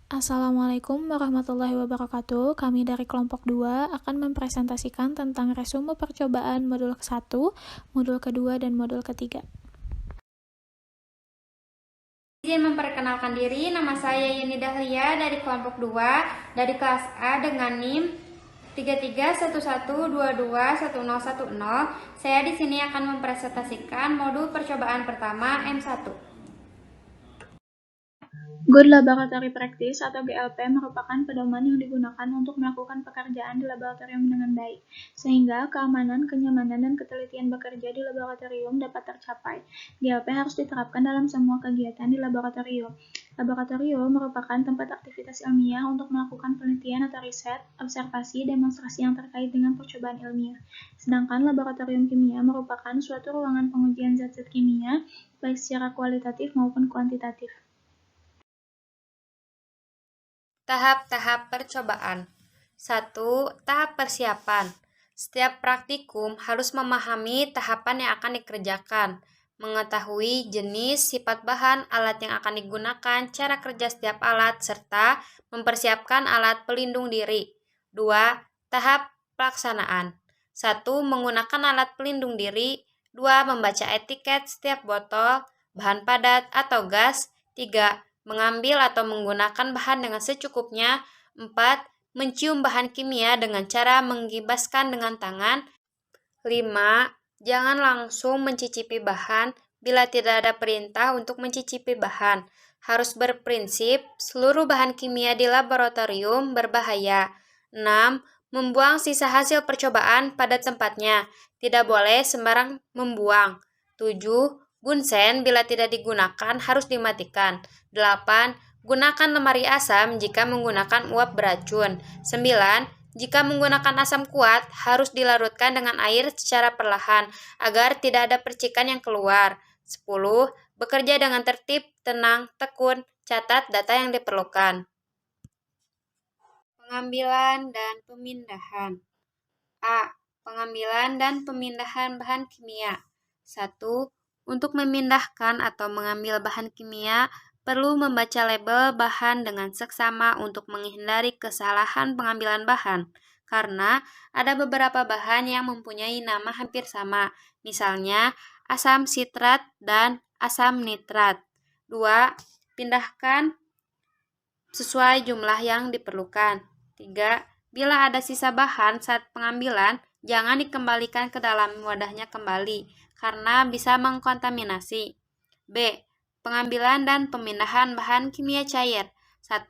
Assalamualaikum warahmatullahi wabarakatuh. Kami dari kelompok 2 akan mempresentasikan tentang resume percobaan modul ke-1, modul kedua, dan modul ketiga. Izin memperkenalkan diri, nama saya Yeni Dahlia dari kelompok 2 dari kelas A dengan NIM 3311221010. Saya di sini akan mempresentasikan modul percobaan pertama M1. Good Laboratory Practice atau GLP merupakan pedoman yang digunakan untuk melakukan pekerjaan di laboratorium dengan baik, sehingga keamanan, kenyamanan, dan ketelitian bekerja di laboratorium dapat tercapai. GLP harus diterapkan dalam semua kegiatan di laboratorium. Laboratorium merupakan tempat aktivitas ilmiah untuk melakukan penelitian atau riset, observasi, demonstrasi yang terkait dengan percobaan ilmiah. Sedangkan laboratorium kimia merupakan suatu ruangan pengujian zat-zat kimia, baik secara kualitatif maupun kuantitatif. Tahap-tahap percobaan. 1. Tahap persiapan. Setiap praktikum harus memahami tahapan yang akan dikerjakan, mengetahui jenis, sifat bahan, alat yang akan digunakan, cara kerja setiap alat, serta mempersiapkan alat pelindung diri. 2. Tahap pelaksanaan. 1. Menggunakan alat pelindung diri. 2. Membaca etiket setiap botol, bahan padat atau gas. 3. Mengambil atau menggunakan bahan dengan secukupnya. 4. Mencium bahan kimia dengan cara menggibaskan dengan tangan. 5. Jangan langsung mencicipi bahan bila tidak ada perintah untuk mencicipi bahan. Harus berprinsip seluruh bahan kimia di laboratorium berbahaya. 6. Membuang sisa hasil percobaan pada tempatnya. Tidak boleh sembarang membuang. 7. Bunsen bila tidak digunakan harus dimatikan. 8. Gunakan lemari asam jika menggunakan uap beracun. 9. Jika menggunakan asam kuat, harus dilarutkan dengan air secara perlahan agar tidak ada percikan yang keluar. 10. Bekerja dengan tertib, tenang, tekun, catat data yang diperlukan. Pengambilan dan pemindahan. A. Pengambilan dan pemindahan bahan kimia. 1. Untuk memindahkan atau mengambil bahan kimia, perlu membaca label bahan dengan seksama untuk menghindari kesalahan pengambilan bahan, karena ada beberapa bahan yang mempunyai nama hampir sama, misalnya asam sitrat dan asam nitrat. 2. Pindahkan sesuai jumlah yang diperlukan. 3. Bila ada sisa bahan saat pengambilan, jangan dikembalikan ke dalam wadahnya kembali, karena bisa mengkontaminasi. B. Pengambilan dan pemindahan bahan kimia cair. 1.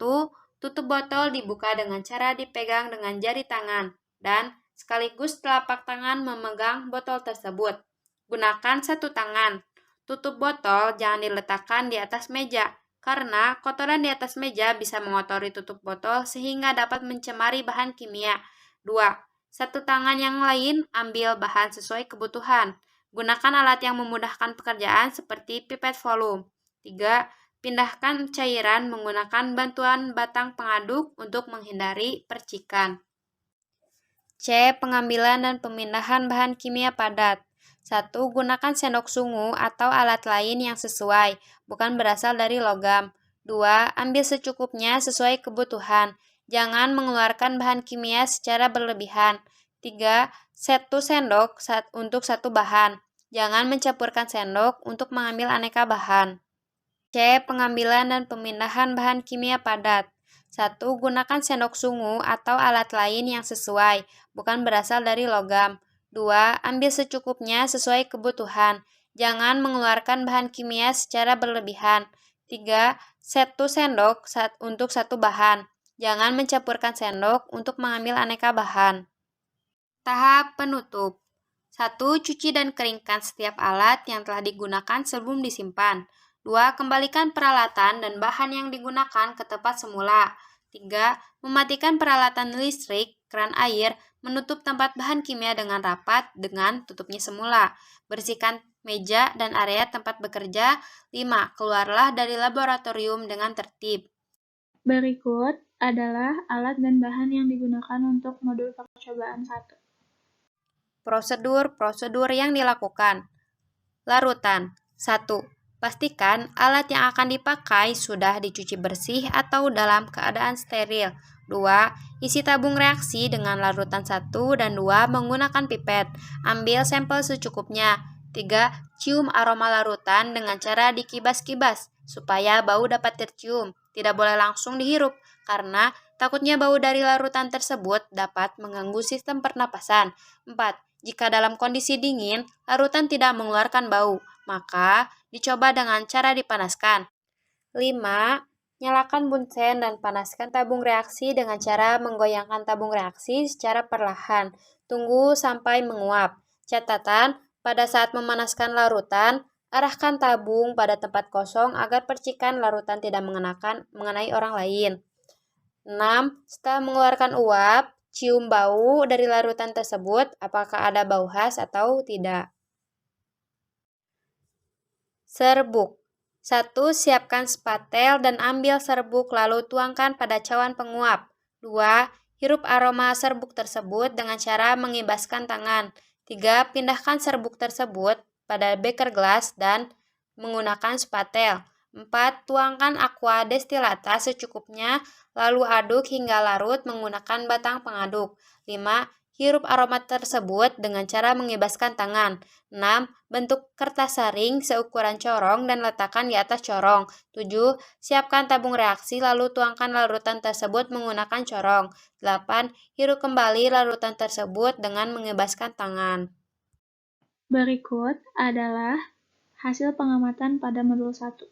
Tutup botol dibuka dengan cara dipegang dengan jari tangan, dan sekaligus telapak tangan memegang botol tersebut. Gunakan satu tangan. Tutup botol jangan diletakkan di atas meja, karena kotoran di atas meja bisa mengotori tutup botol sehingga dapat mencemari bahan kimia. 2. Satu tangan yang lain ambil bahan sesuai kebutuhan. Gunakan alat yang memudahkan pekerjaan seperti pipet volume. 3. Pindahkan cairan menggunakan bantuan batang pengaduk untuk menghindari percikan. C. Pengambilan dan pemindahan bahan kimia padat. 1. Gunakan sendok sungu atau alat lain yang sesuai, bukan berasal dari logam. 2. Ambil secukupnya sesuai kebutuhan. Jangan mengeluarkan bahan kimia secara berlebihan. 3. Satu sendok untuk satu bahan. Jangan mencampurkan sendok untuk mengambil aneka bahan. C. Pengambilan dan pemindahan bahan kimia padat. 1. Gunakan sendok sungu atau alat lain yang sesuai, bukan berasal dari logam. 2. Ambil secukupnya sesuai kebutuhan. Jangan mengeluarkan bahan kimia secara berlebihan. 3. Satu sendok untuk satu bahan. Jangan mencampurkan sendok untuk mengambil aneka bahan. Tahap penutup. 1. Cuci dan keringkan setiap alat yang telah digunakan sebelum disimpan. 2. Kembalikan peralatan dan bahan yang digunakan ke tempat semula. 3. Mematikan peralatan listrik, keran air, menutup tempat bahan kimia dengan rapat dengan tutupnya semula. Bersihkan meja dan area tempat bekerja. 5. Keluarlah dari laboratorium dengan tertib. Berikut adalah alat dan bahan yang digunakan untuk modul percobaan 1. Prosedur yang dilakukan. Larutan. 1. Pastikan alat yang akan dipakai sudah dicuci bersih atau dalam keadaan steril. 2. Isi tabung reaksi dengan larutan 1 dan 2 menggunakan pipet. Ambil sampel secukupnya. 3. Cium aroma larutan dengan cara dikibas-kibas supaya bau dapat tercium. Tidak boleh langsung dihirup karena takutnya bau dari larutan tersebut dapat mengganggu sistem pernapasan. 4. Jika dalam kondisi dingin, larutan tidak mengeluarkan bau, maka dicoba dengan cara dipanaskan. 5. Nyalakan bunsen dan panaskan tabung reaksi dengan cara menggoyangkan tabung reaksi secara perlahan. Tunggu sampai menguap. Catatan, pada saat memanaskan larutan, arahkan tabung pada tempat kosong agar percikan larutan tidak mengenai orang lain. 6. Setelah mengeluarkan uap, cium bau dari larutan tersebut, apakah ada bau khas atau tidak. Serbuk. 1. Siapkan spatel dan ambil serbuk lalu tuangkan pada cawan penguap. 2. Hirup aroma serbuk tersebut dengan cara mengibaskan tangan. 3. Pindahkan serbuk tersebut pada beker gelas dan menggunakan spatel. 4. Tuangkan aqua destilata secukupnya, lalu aduk hingga larut menggunakan batang pengaduk. 5. Hirup aroma tersebut dengan cara mengibaskan tangan. 6. Bentuk kertas saring seukuran corong dan letakkan di atas corong. 7. Siapkan tabung reaksi lalu tuangkan larutan tersebut menggunakan corong. 8. Hirup kembali larutan tersebut dengan mengibaskan tangan. Berikut adalah hasil pengamatan pada modul 1.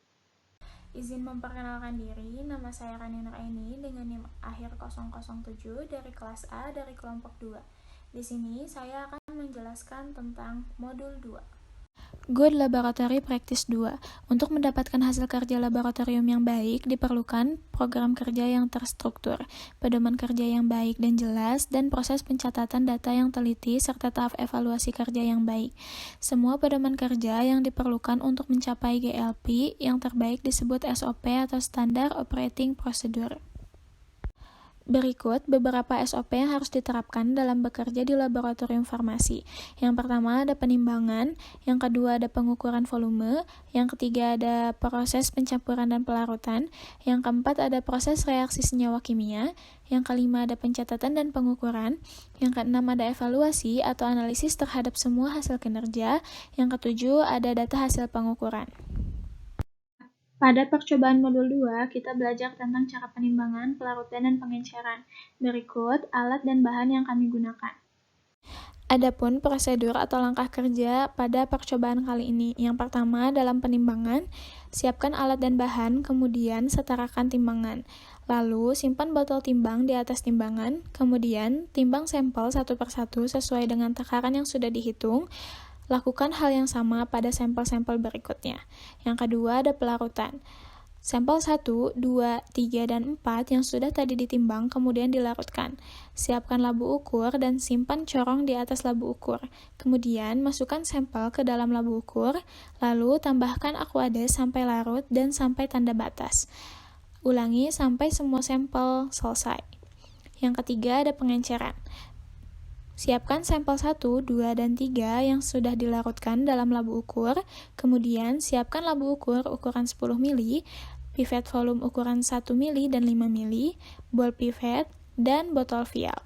Izin memperkenalkan diri, nama saya Rani Nuraini dengan NIM akhir 007 dari kelas A dari kelompok 2. Di sini saya akan menjelaskan tentang modul 2. Good Laboratory Practice 2. Untuk mendapatkan hasil kerja laboratorium yang baik, diperlukan program kerja yang terstruktur, pedoman kerja yang baik dan jelas, dan proses pencatatan data yang teliti, serta tahap evaluasi kerja yang baik. Semua pedoman kerja yang diperlukan untuk mencapai GLP yang terbaik disebut SOP atau Standard Operating Procedure. Berikut beberapa SOP yang harus diterapkan dalam bekerja di laboratorium farmasi. Yang pertama ada penimbangan, yang kedua ada pengukuran volume, yang ketiga ada proses pencampuran dan pelarutan, yang keempat ada proses reaksi senyawa kimia, yang kelima ada pencatatan dan pengukuran, yang keenam ada evaluasi atau analisis terhadap semua hasil kinerja, yang ketujuh ada data hasil pengukuran. Pada percobaan modul 2, kita belajar tentang cara penimbangan, pelarutan, dan pengenceran. Berikut alat dan bahan yang kami gunakan. Adapun prosedur atau langkah kerja pada percobaan kali ini. Yang pertama, dalam penimbangan, siapkan alat dan bahan, kemudian setarakan timbangan. Lalu, simpan botol timbang di atas timbangan, kemudian timbang sampel satu persatu sesuai dengan takaran yang sudah dihitung. Lakukan hal yang sama pada sampel-sampel berikutnya. Yang kedua ada pelarutan. Sampel 1, 2, 3, dan 4 yang sudah tadi ditimbang kemudian dilarutkan. Siapkan labu ukur dan simpan corong di atas labu ukur. Kemudian masukkan sampel ke dalam labu ukur, lalu tambahkan Aquades sampai larut dan sampai tanda batas. Ulangi sampai semua sampel selesai. Yang ketiga ada pengenceran. Siapkan sampel 1, 2, dan 3 yang sudah dilarutkan dalam labu ukur, kemudian siapkan labu ukur ukuran 10 ml, pipet volume ukuran 1 ml dan 5 ml, bol pipet, dan botol vial.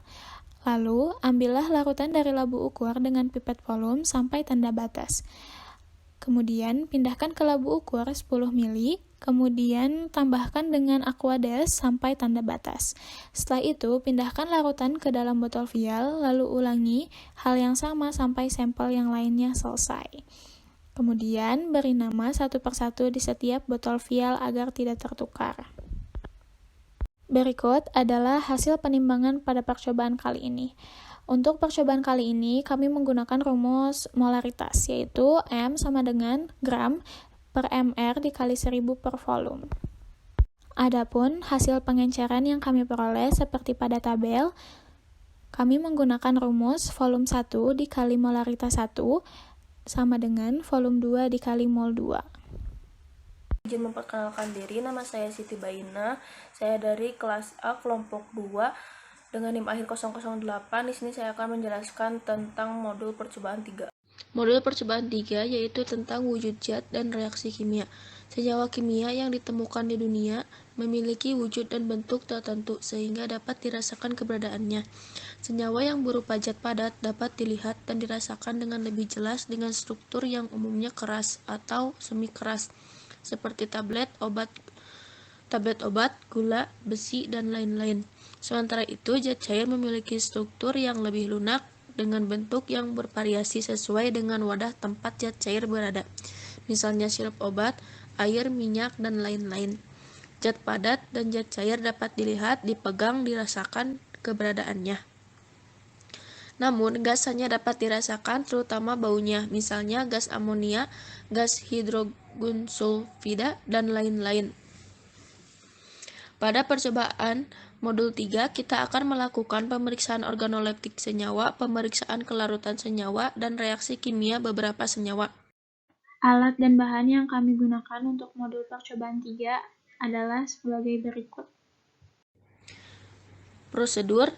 Lalu, ambillah larutan dari labu ukur dengan pipet volume sampai tanda batas. Kemudian, pindahkan ke labu ukur 10 ml, kemudian tambahkan dengan Aquades sampai tanda batas. Setelah itu, pindahkan larutan ke dalam botol vial, lalu ulangi hal yang sama sampai sampel yang lainnya selesai. Kemudian, beri nama satu persatu di setiap botol vial agar tidak tertukar. Berikut adalah hasil penimbangan pada percobaan kali ini. Untuk percobaan kali ini, kami menggunakan rumus molaritas, yaitu M sama dengan gram per mr dikali 1000 per volume. Adapun hasil pengenceran yang kami peroleh seperti pada tabel, kami menggunakan rumus volume 1 dikali molaritas 1 sama dengan volume 2 dikali mol 2. Izin memperkenalkan diri, nama saya Siti Baina. Saya dari kelas A kelompok 2 dengan NIM akhir 008. Di sini saya akan menjelaskan tentang modul percobaan 3. Modul percobaan 3 yaitu tentang wujud zat dan reaksi kimia. Senyawa kimia yang ditemukan di dunia memiliki wujud dan bentuk tertentu sehingga dapat dirasakan keberadaannya. Senyawa yang berupa zat padat dapat dilihat dan dirasakan dengan lebih jelas dengan struktur yang umumnya keras atau semi keras, seperti tablet obat, gula, besi, dan lain-lain. Sementara itu, zat cair memiliki struktur yang lebih lunak dengan bentuk yang bervariasi sesuai dengan wadah tempat zat cair berada. Misalnya sirup obat, air, minyak, dan lain-lain. Zat padat dan zat cair dapat dilihat, dipegang, dirasakan keberadaannya. Namun, gas hanya dapat dirasakan, terutama baunya, misalnya gas amonia, gas hidrogen sulfida, dan lain-lain. Pada percobaan modul 3, kita akan melakukan pemeriksaan organoleptik senyawa, pemeriksaan kelarutan senyawa, dan reaksi kimia beberapa senyawa. Alat dan bahan yang kami gunakan untuk modul percobaan 3 adalah sebagai berikut. Prosedur.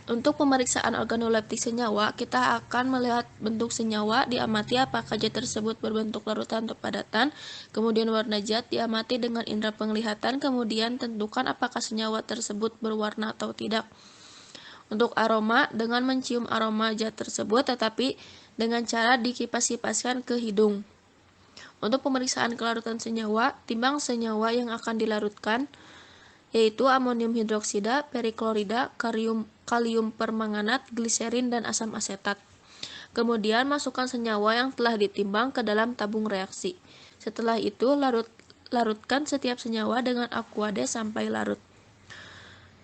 Untuk pemeriksaan organoleptik senyawa, kita akan melihat bentuk senyawa, diamati apakah zat tersebut berbentuk larutan atau padatan, kemudian warna zat diamati dengan indera penglihatan, kemudian tentukan apakah senyawa tersebut berwarna atau tidak. Untuk aroma, dengan mencium aroma zat tersebut, tetapi dengan cara dikipas-kipaskan ke hidung. Untuk pemeriksaan kelarutan senyawa, timbang senyawa yang akan dilarutkan, yaitu amonium hidroksida, periklorida, kalium permanganat, gliserin, dan asam asetat. Kemudian masukkan senyawa yang telah ditimbang ke dalam tabung reaksi. Setelah itu, larutkan setiap senyawa dengan aquade sampai larut.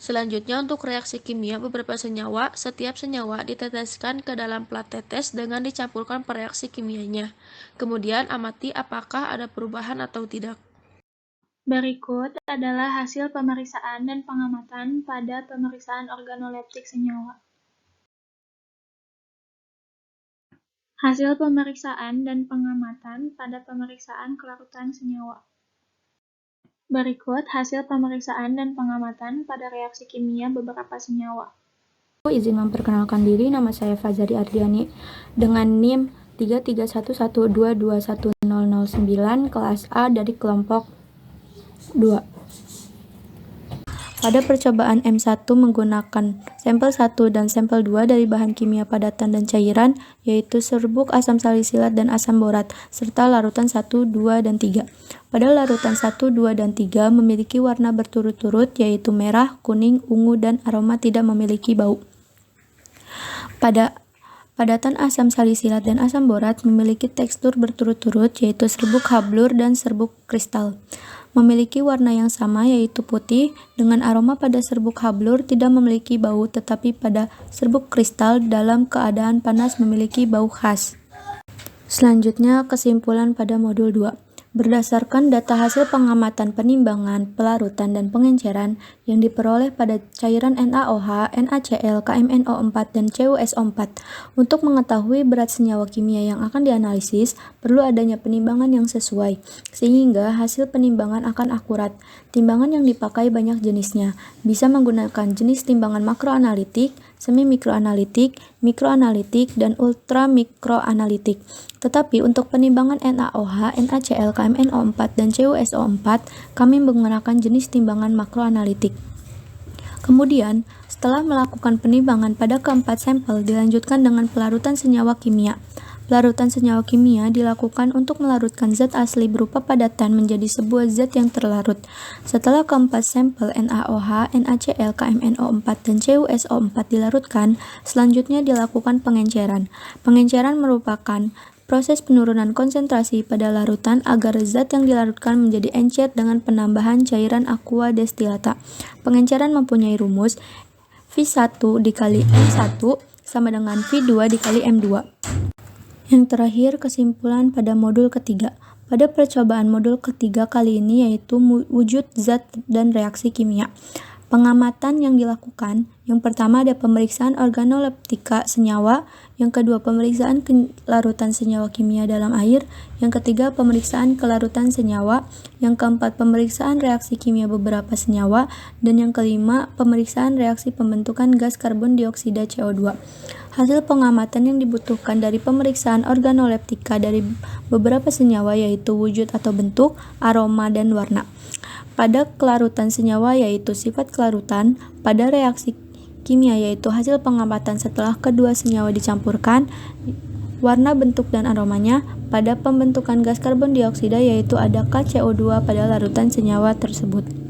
Selanjutnya, untuk reaksi kimia beberapa senyawa, setiap senyawa diteteskan ke dalam plat tetes dengan dicampurkan pereaksi kimianya. Kemudian amati apakah ada perubahan atau tidak. Berikut adalah hasil pemeriksaan dan pengamatan pada pemeriksaan organoleptik senyawa. Hasil pemeriksaan dan pengamatan pada pemeriksaan kelarutan senyawa. Berikut hasil pemeriksaan dan pengamatan pada reaksi kimia beberapa senyawa. Izin memperkenalkan diri, nama saya Fazari Ardiani dengan NIM 33112210009 kelas A dari kelompok 2. Pada percobaan M1 menggunakan sampel 1 dan sampel 2 dari bahan kimia padatan dan cairan, yaitu serbuk, asam salisilat, dan asam borat, serta larutan 1, 2, dan 3. Pada larutan 1, 2, dan 3 memiliki warna berturut-turut, yaitu merah, kuning, ungu, dan aroma tidak memiliki bau. Pada padatan asam salisilat dan asam borat memiliki tekstur berturut-turut, yaitu serbuk hablur dan serbuk kristal. Memiliki warna yang sama, yaitu putih, dengan aroma pada serbuk hablur tidak memiliki bau, tetapi pada serbuk kristal dalam keadaan panas memiliki bau khas. Selanjutnya, kesimpulan pada modul 2. Berdasarkan data hasil pengamatan penimbangan, pelarutan, dan pengenceran yang diperoleh pada cairan NaOH, NaCl, KMNO4, dan CuSO4, untuk mengetahui berat senyawa kimia yang akan dianalisis, perlu adanya penimbangan yang sesuai, sehingga hasil penimbangan akan akurat. Timbangan yang dipakai banyak jenisnya, bisa menggunakan jenis timbangan makroanalitik, semi-mikroanalitik, mikroanalitik, dan ultramikroanalitik. Tetapi untuk penimbangan NaOH, NaCl, KMNO4, dan CuSO4, kami menggunakan jenis timbangan makroanalitik. Kemudian, setelah melakukan penimbangan pada keempat sampel, dilanjutkan dengan pelarutan senyawa kimia. Pelarutan senyawa kimia dilakukan untuk melarutkan zat asli berupa padatan menjadi sebuah zat yang terlarut. Setelah keempat sampel NaOH, NaCl, KMNO4, dan CuSO4 dilarutkan, selanjutnya dilakukan pengenceran. Pengenceran merupakan proses penurunan konsentrasi pada larutan agar zat yang dilarutkan menjadi encer dengan penambahan cairan aqua destilata. Pengenceran mempunyai rumus V1 dikali M1 sama dengan V2 dikali M2. Yang terakhir, kesimpulan pada modul ketiga. Pada percobaan modul ketiga kali ini yaitu wujud zat dan reaksi kimia. Pengamatan yang dilakukan Yang pertama ada pemeriksaan organoleptika senyawa, yang kedua pemeriksaan kelarutan senyawa kimia dalam air, yang ketiga pemeriksaan kelarutan senyawa, yang keempat pemeriksaan reaksi kimia beberapa senyawa, dan yang kelima pemeriksaan reaksi pembentukan gas karbon dioksida CO2. Hasil pengamatan yang dibutuhkan dari pemeriksaan organoleptika dari beberapa senyawa yaitu wujud atau bentuk, aroma, dan warna. Pada kelarutan senyawa yaitu sifat kelarutan, pada reaksi kimia yaitu hasil pengamatan setelah kedua senyawa dicampurkan, warna, bentuk, dan aromanya. Pada pembentukan gas karbon dioksida yaitu adakah CO2 pada larutan senyawa tersebut.